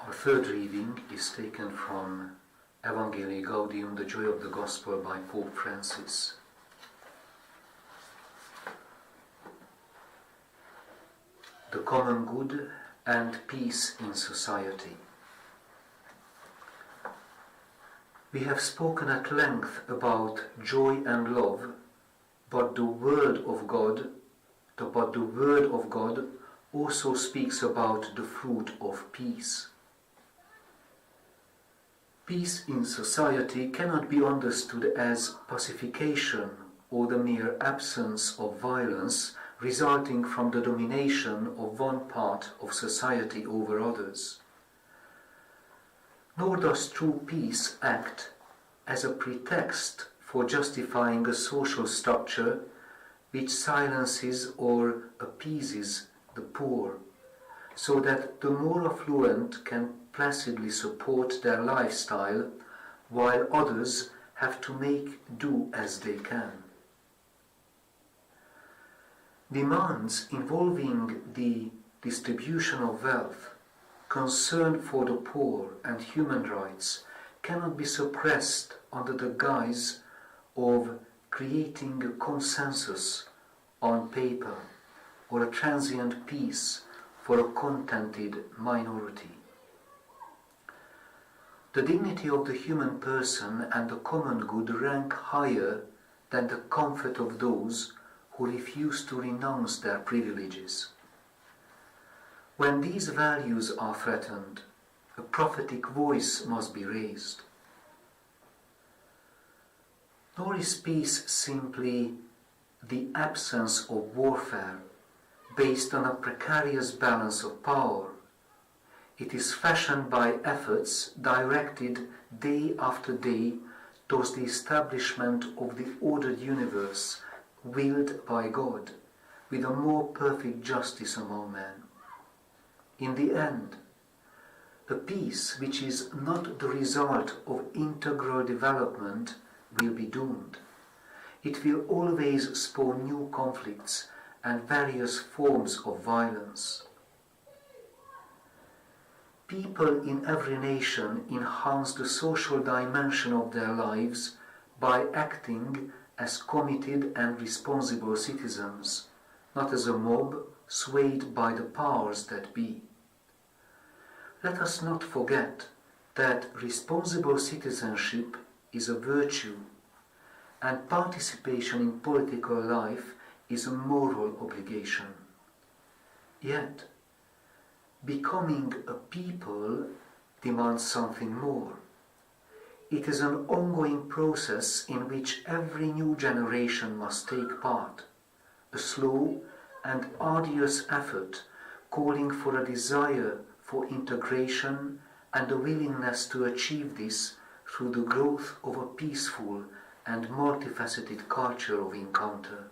Our third reading is taken from Evangelii Gaudium, the Joy of the Gospel by Pope Francis. The common good and peace in society. We have spoken at length about joy and love, but the Word of God also speaks about the fruit of peace. Peace in society cannot be understood as pacification or the mere absence of violence resulting from the domination of one part of society over others. Nor does true peace act as a pretext for justifying a social structure which silences or appeases the poor, so that the more affluent can placidly support their lifestyle, while others have to make do as they can. Demands involving the distribution of wealth, concern for the poor and human rights cannot be suppressed under the guise of creating a consensus on paper or a transient peace for a contented minority. The dignity of the human person and the common good rank higher than the comfort of those who refuse to renounce their privileges. When these values are threatened, a prophetic voice must be raised. Nor is peace simply the absence of warfare based on a precarious balance of power. It is fashioned by efforts directed day after day towards the establishment of the ordered universe willed by God, with a more perfect justice among men. In the end, a peace which is not the result of integral development will be doomed. It will always spawn new conflicts and various forms of violence. People in every nation enhance the social dimension of their lives by acting as committed and responsible citizens, not as a mob swayed by the powers that be. Let us not forget that responsible citizenship is a virtue, and participation in political life is a moral obligation. Yet, becoming a people demands something more. It is an ongoing process in which every new generation must take part, a slow and arduous effort calling for a desire for integration and a willingness to achieve this through the growth of a peaceful and multifaceted culture of encounter.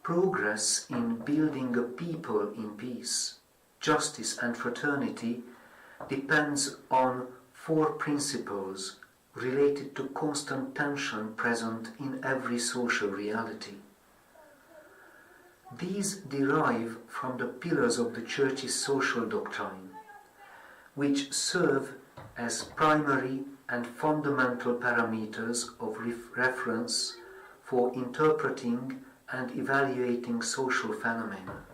Progress in building a people in peace, justice and fraternity depends on four principles related to constant tension present in every social reality. These derive from the pillars of the Church's social doctrine, which serve as primary and fundamental parameters of reference for interpreting and evaluating social phenomena.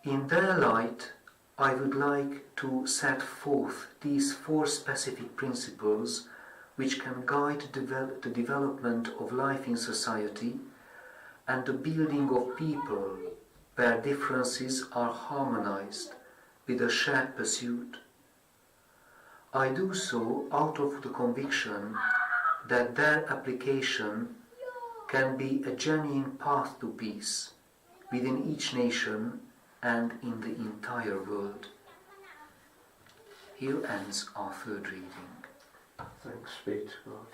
In their light, I would like to set forth these four specific principles which can guide the development of life in society and the building of people where differences are harmonized with a shared pursuit. I do so out of the conviction that their application can be a genuine path to peace within each nation and in the entire world. Here ends our third reading. Thanks be to God.